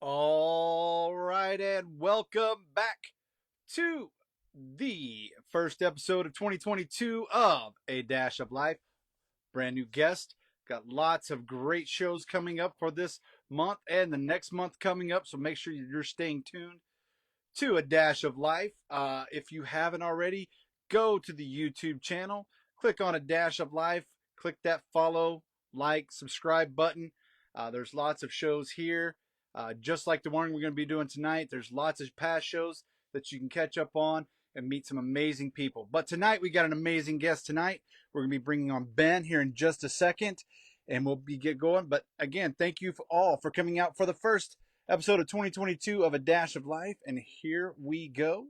All right, and welcome back to the first episode of 2022 of A Dash of Life. Brand new guest. Got lots of great shows coming up for this month and the next month coming up, so make sure you're staying tuned to A Dash of Life. If you haven't already, go to the YouTube channel, click on A Dash of Life, click that follow, like, subscribe button. There's lots of shows here, just like the one we're going to be doing tonight. There's lots of past shows that you can catch up on and meet some amazing people. But tonight, we got an amazing guest tonight. We're going to be bringing on Ben here in just a second, and we'll get going. But again, thank you all for coming out for the first episode of 2022 of A Dash of Life, and here we go.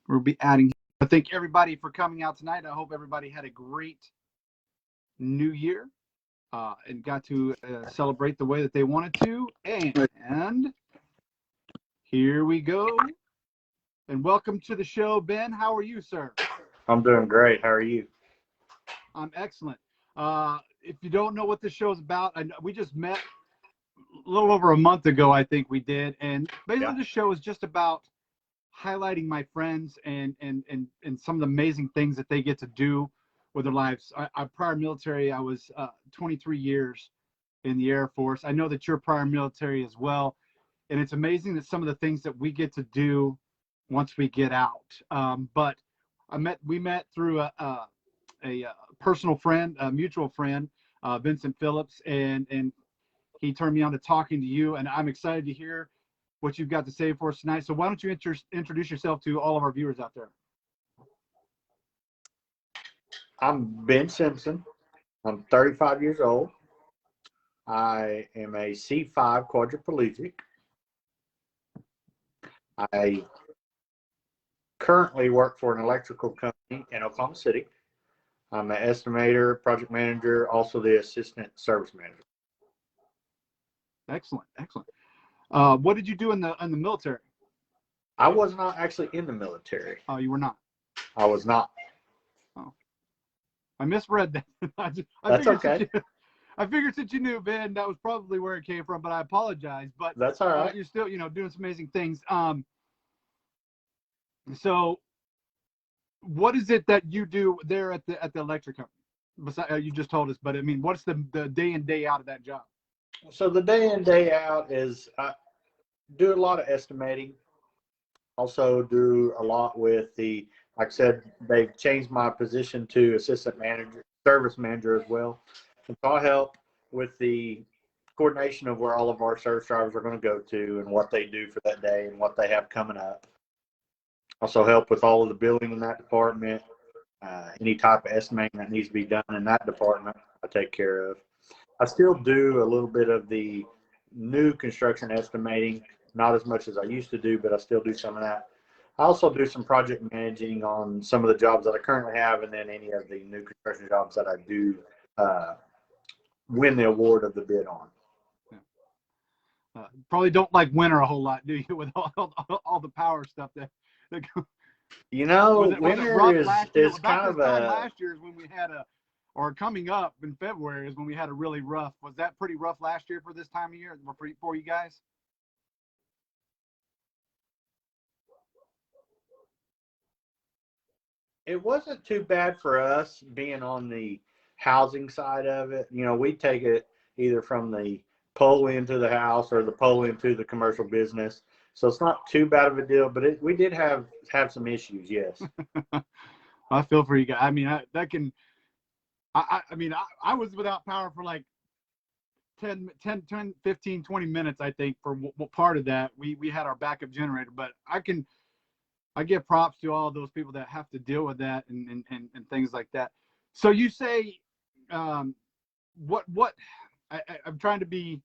We'll be adding. I thank everybody for coming out tonight. I hope everybody had a great new year and got to celebrate the way that they wanted to. And here we go. And welcome to the show, Ben. How are you, sir? I'm doing great. How are you? I'm excellent. If you don't know what this show is about, we just met a little over a month ago, I think we did. And basically, the show is just about highlighting my friends and some of the amazing things that they get to do with their lives. I prior military, I was 23 years in the Air Force. I know that you're prior military as well. And it's amazing that some of the things that we get to do once we get out. But we met through a personal friend, a mutual friend, Vincent Phillips, and he turned me on to talking to you, and I'm excited to hear what you've got to say for us tonight. So why don't you introduce yourself to all of our viewers out there? I'm Ben Simpson. I'm 35 years old. I am a C5 quadriplegic. I currently work for an electrical company in Oklahoma City. I'm an estimator, project manager, also the assistant service manager. Excellent, excellent. What did you do in the military? I was not actually in the military. Oh, you were not? I was not. Oh, I misread that. That's okay. I figured since you knew, Ben, that was probably where it came from, but I apologize. But that's all right. You're still, doing some amazing things. So what is it that you do there at the electric company? Besides, you just told us, but I mean, what's the day in, day out of that job? So the day in, day out is I do a lot of estimating. Also do a lot with like I said, they've changed my position to assistant manager, service manager as well. And so I help with the coordination of where all of our service drivers are going to go to and what they do for that day and what they have coming up. Also help with all of the billing in that department. Any type of estimating that needs to be done in that department, I take care of. I still do a little bit of the new construction estimating, not as much as I used to do, but I still do some of that. I also do some project managing on some of the jobs that I currently have, and then any of the new construction jobs that I do win the award of the bid on. Probably don't like winter a whole lot, do you, with all the power stuff that winter is kind of last year is when we had or coming up in February is when we had a really rough. Was that pretty rough last year for this time of year for you guys? It wasn't too bad for us being on the housing side of it. We take it either from the pole into the house or the pole into the commercial business. So it's not too bad of a deal, but we did have some issues, yes. I feel for you guys. I mean, I was without power for like 10, 15, 20 minutes, I think, for part of that. We had our backup generator, but I give props to all of those people that have to deal with that and things like that. So you say, I'm trying to be,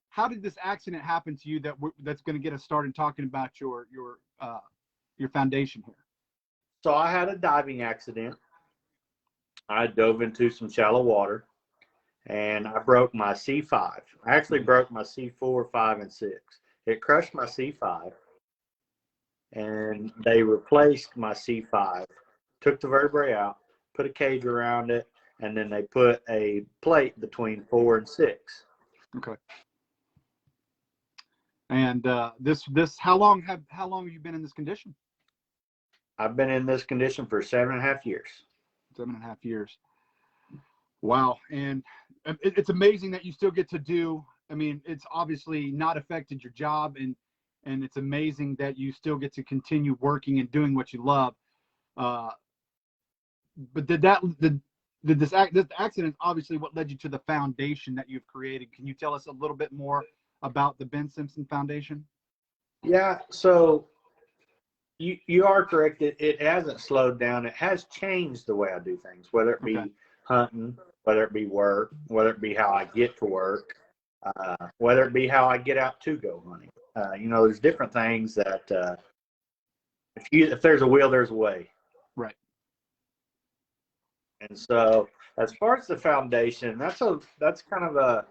how did this accident happen to you that's going to get us started talking about your foundation here? So I had a diving accident. I dove into some shallow water and I broke my C5. I actually broke my C4, 5, and 6. It crushed my C5 and they replaced my C5, took the vertebrae out, put a cage around it, and then they put a plate between 4 and 6. Okay. And how long have you been in this condition? I've been in this condition for 7.5 years. 7.5 years. Wow. And it's amazing that you still get to do, I mean, it's obviously not affected your job, and it's amazing that you still get to continue working and doing what you love. But this accident obviously what led you to the foundation that you've created. Can you tell us a little bit more about the Ben Simpson Foundation? Yeah, so you are correct. It hasn't slowed down. It has changed the way I do things, whether it be hunting, whether it be work, whether it be how I get to work, whether it be how I get out to go hunting. There's different things that if there's a will, there's a way. Right. And so, as far as the foundation, that's kind of a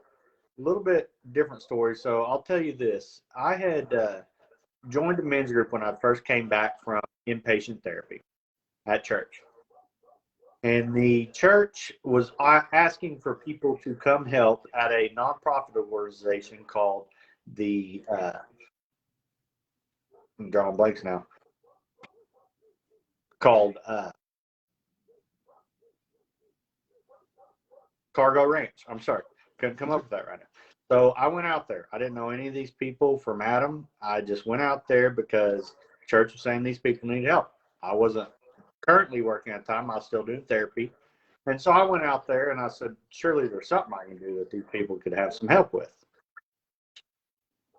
little bit different story. So I'll tell you this: I had joined a men's group when I first came back from inpatient therapy at church, and the church was asking for people to come help at a nonprofit organization called the I'm drawing blanks now. Called Cargo Ranch. I'm sorry, couldn't come up with that right now. So I went out there. I didn't know any of these people from Adam. I just went out there because church was saying these people need help. I wasn't currently working at the time. I was still doing therapy. And so I went out there and I said, surely there's something I can do that these people could have some help with.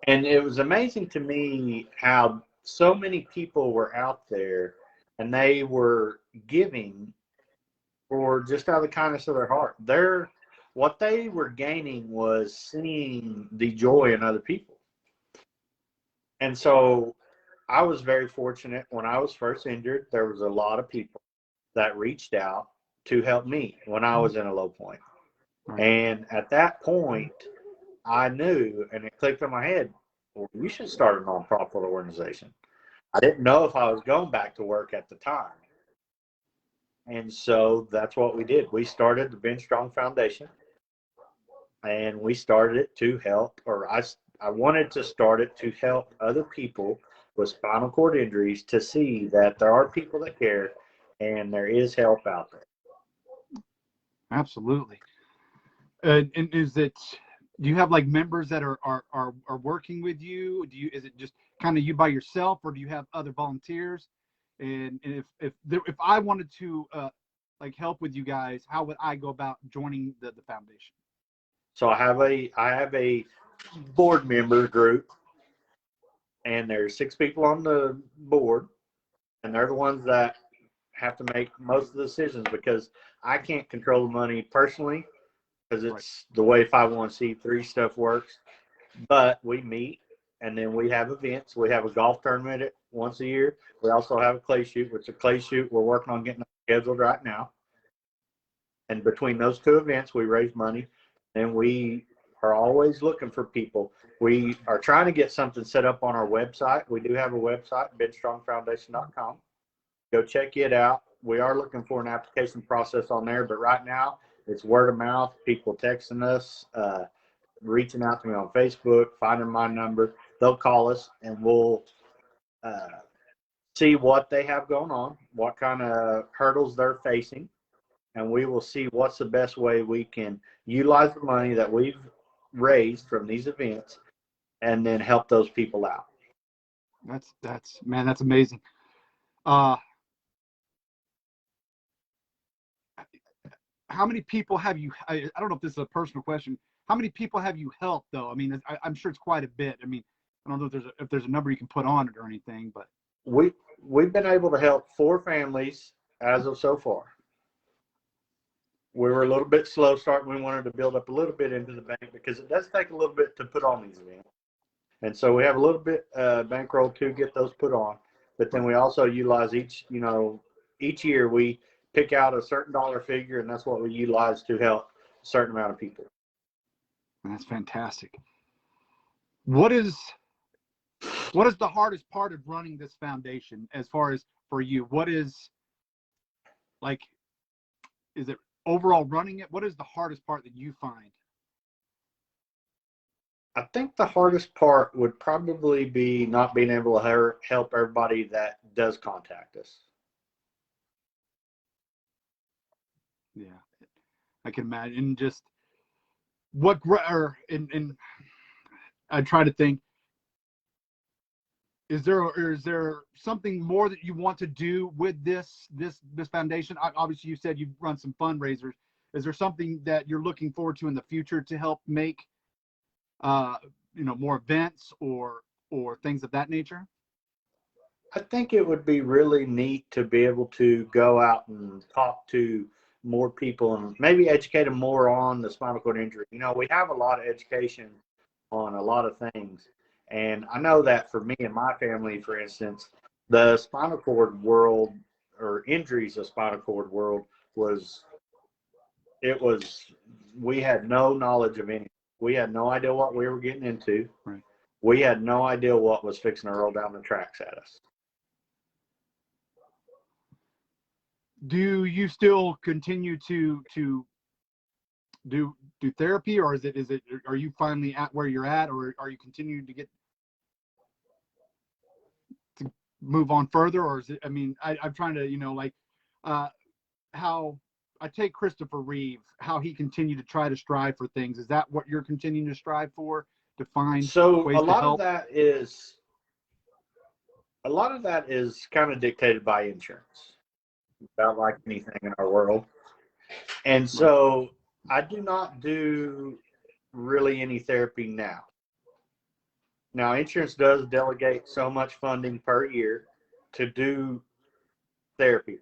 And it was amazing to me how so many people were out there and they were giving for just out of the kindness of their heart. What they were gaining was seeing the joy in other people. And so I was very fortunate when I was first injured. There was a lot of people that reached out to help me when I was in a low point. Right. And at that point, I knew, and it clicked in my head, well, we should start a nonprofit organization. I didn't know if I was going back to work at the time. And so that's what we did. We started the BenStrong Foundation, and we started it to help, or I wanted to start it to help other people with spinal cord injuries to see that there are people that care and there is help out there. Absolutely. And do you have like members that are working with you? Is it just kind of you by yourself, or do you have other volunteers? And if I wanted to like help with you guys, how would I go about joining the foundation? So I have a board member group, and there's 6 people on the board, and they're the ones that have to make most of the decisions because I can't control the money personally because it's the way 501c3 stuff works. But we meet, and then we have events. We have a golf tournament once a year. We also have a clay shoot, which a clay shoot we're working on getting scheduled right now. And between those 2 events, we raise money, and we are always looking for people. We are trying to get something set up on our website. We do have a website, BenStrongFoundation.com. Go check it out. We are looking for an application process on there, but right now it's word of mouth, people texting us, reaching out to me on Facebook, finding my number. They'll call us, and we'll see what they have going on, what kind of hurdles they're facing, and we will see what's the best way we can utilize the money that we've raised from these events and then help those people out. That's amazing. How many people have you, I don't know if this is a personal question, how many people have you helped though? I mean, I'm sure it's quite a bit. I mean, I don't know if there's a number you can put on it or anything, but we've been able to help 4 families as of so far. We were a little bit slow starting. We wanted to build up a little bit into the bank because it does take a little bit to put on these events. And so we have a little bit bankroll to get those put on. But then we also utilize each year we pick out a certain dollar figure, and that's what we utilize to help a certain amount of people. That's fantastic. What is the hardest part of running this foundation as far as for you? What is it overall running it? What is the hardest part that you find? I think the hardest part would probably be not being able to help everybody that does contact us. Yeah, I can imagine. Just what, or and I try to think, is there something more that you want to do with this foundation? Obviously, you said you've run some fundraisers. Is there something that you're looking forward to in the future to help make, more events or things of that nature? I think it would be really neat to be able to go out and talk to more people and maybe educate them more on the spinal cord injury. We have a lot of education on a lot of things. And I know that for me and my family, for instance, the spinal cord world or injuries of spinal cord world we had no knowledge of any. We had no idea what we were getting into. Right. We had no idea what was fixing to roll down the tracks at us. Do you still continue to do therapy, or is it are you finally at where you're at, or are you continuing to move on further, or is it, I'm trying to, how I take Christopher Reeve, how he continued to try to strive for things. Is that what you're continuing to strive for, to find ways to help? A lot of that is kind of dictated by insurance, about like anything in our world. And so I do not do really any therapy now. Now, insurance does delegate so much funding per year to do therapy.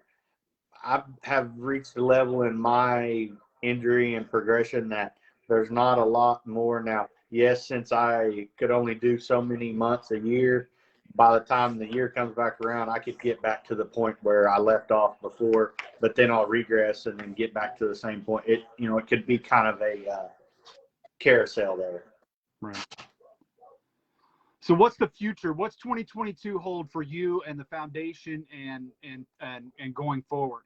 I have reached a level in my injury and progression that there's not a lot more now. Yes, since I could only do so many months a year, by the time the year comes back around, I could get back to the point where I left off before, but then I'll regress and then get back to the same point. It could be kind of a carousel there. Right. So what's the future? What's 2022 hold for you and the foundation and going forward?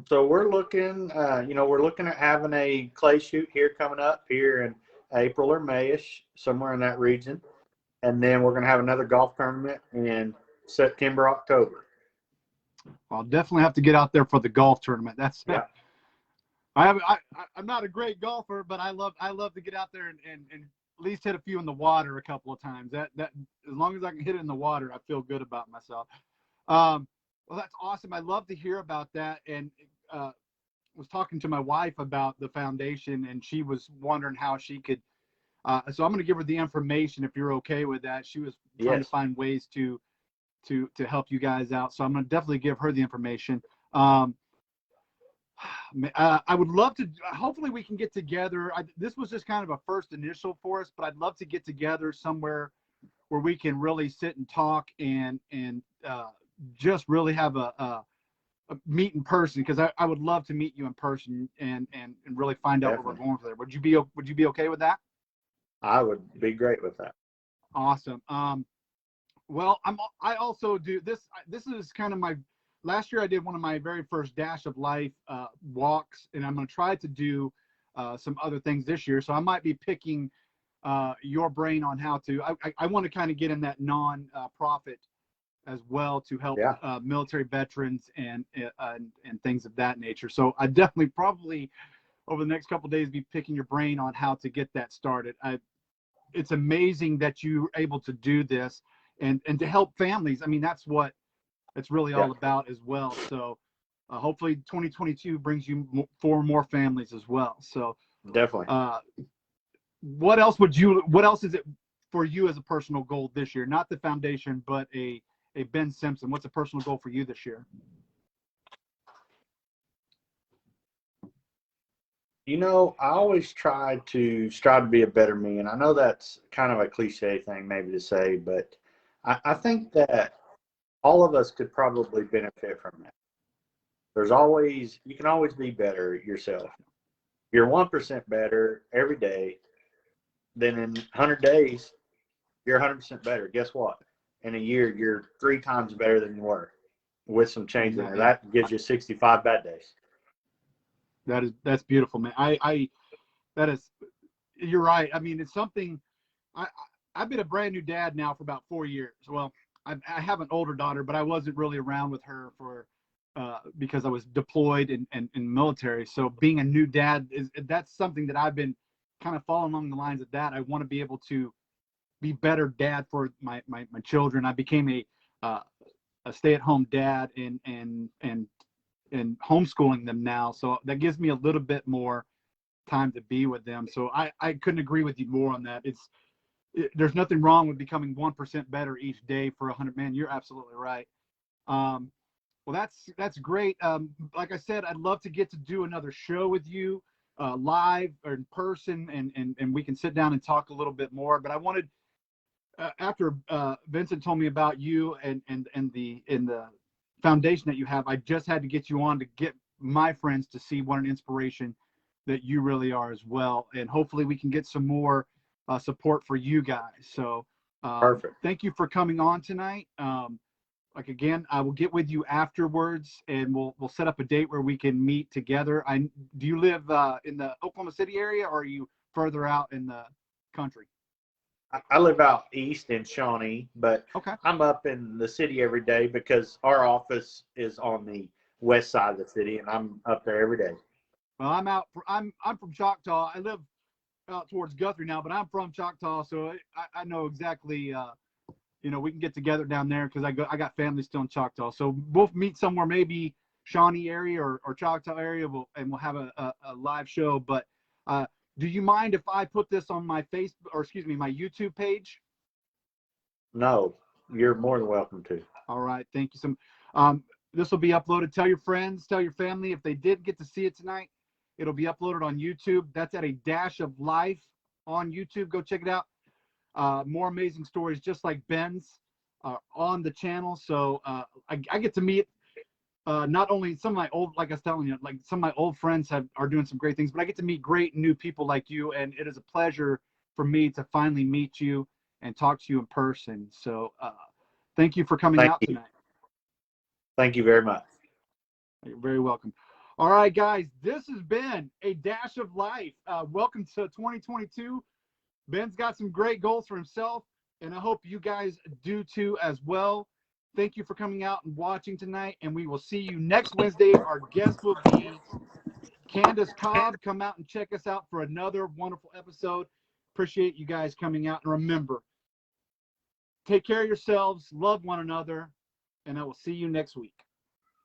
So we're looking at having a clay shoot here coming up here in April or Mayish, somewhere in that region. And then we're going to have another golf tournament in September, October. I'll definitely have to get out there for the golf tournament. Yeah. I'm not a great golfer, but I love to get out there and at least hit a few in the water a couple of times. That as long as I can hit it in the water, I feel good about myself. Well, that's awesome. I love to hear about that. And was talking to my wife about the foundation, and she was wondering how she could. So I'm going to give her the information if you're okay with that. She was trying to find ways to help you guys out. So I'm going to definitely give her the information. I would love to. Hopefully, we can get together. This was just kind of a first initial for us, but I'd love to get together somewhere where we can really sit and talk and just really have a meet in person, because I would love to meet you in person and really find out what we're going for there. Would you be okay with that? I would be great with that. Awesome. Well, I also do this. This is kind of my last year. I did one of my very first Dash of Life walks, and I'm going to try to do some other things this year. So I might be picking your brain on how to. I want to kind of get in that non-profit as well to help military veterans and things of that nature. So I definitely probably over the next couple of days be picking your brain on how to get that started. It's amazing that you're able to do this and to help families. I mean, that's what it's really all about as well. So hopefully 2022 brings you four more families as well. So definitely. What else is it for you as a personal goal this year? Not the foundation, but a Ben Simpson. What's a personal goal for you this year? I always strive to be a better me. And I know that's kind of a cliche thing maybe to say, but I think that all of us could probably benefit from that. You can always be better yourself. You're 1% better every day. Then in 100 days, you're 100% better. Guess what? In a year, you're 3 times better than you were with some change in there. That gives you 65 bad days. That's beautiful, man. That is, you're right. I mean, it's something. I I've been a brand new dad now for about 4 years. Well, I have an older daughter, but I wasn't really around with her for because I was deployed in military. So being a new dad that's something that I've been kind of following along the lines of that. I want to be able to be better dad for my children. I became uh, a stay-at-home dad and homeschooling them now. So that gives me a little bit more time to be with them. So I couldn't agree with you more on that. There's nothing wrong with becoming 1% better each day for 100 men. You're absolutely right. Um, well, that's great. Like I said, I'd love to get to do another show with you live or in person, and we can sit down and talk a little bit more. But I wanted after Vincent told me about you and the foundation that you have, I just had to get you on to get my friends to see what an inspiration that you really are as well. And hopefully we can get some more support for you guys. So Perfect. thank you for coming on tonight. Like again, I will get with you afterwards, and we'll set up a date where we can meet together. Do you live in the Oklahoma City area, or are you further out in the country? I live out east in Shawnee, but Okay. I'm up in the city every day because our office is on the west side of the city, and I'm up there every day. Well, I'm from Choctaw. I live out towards Guthrie now, but I'm from Choctaw, so I know exactly. We can get together down there because I got family still in Choctaw. So we'll meet somewhere, maybe Shawnee area or Choctaw area, and we'll have a live show. But do you mind if I put this on my my YouTube page? No, you're more than welcome to. All right, thank you. This will be uploaded. Tell your friends, tell your family if they did get to see it tonight. It'll be uploaded on YouTube. That's at A Dash of Life on YouTube. Go check it out. More amazing stories just like Ben's on the channel. So I get to meet not only some of my old, like I was telling you, like some of my old friends are doing some great things, but I get to meet great new people like you, and it is a pleasure for me to finally meet you and talk to you in person. So thank you for coming Thank out you. tonight. Thank you very much. You're very welcome. All right, guys, this has been A Dash of Life. Welcome to 2022. Ben's got some great goals for himself, and I hope you guys do too as well. Thank you for coming out and watching tonight, and we will see you next Wednesday. Our guest will be Candace Cobb. Come out and check us out for another wonderful episode. Appreciate you guys coming out, and remember, take care of yourselves, love one another, and I will see you next week.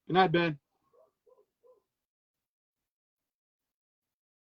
Good night, Ben.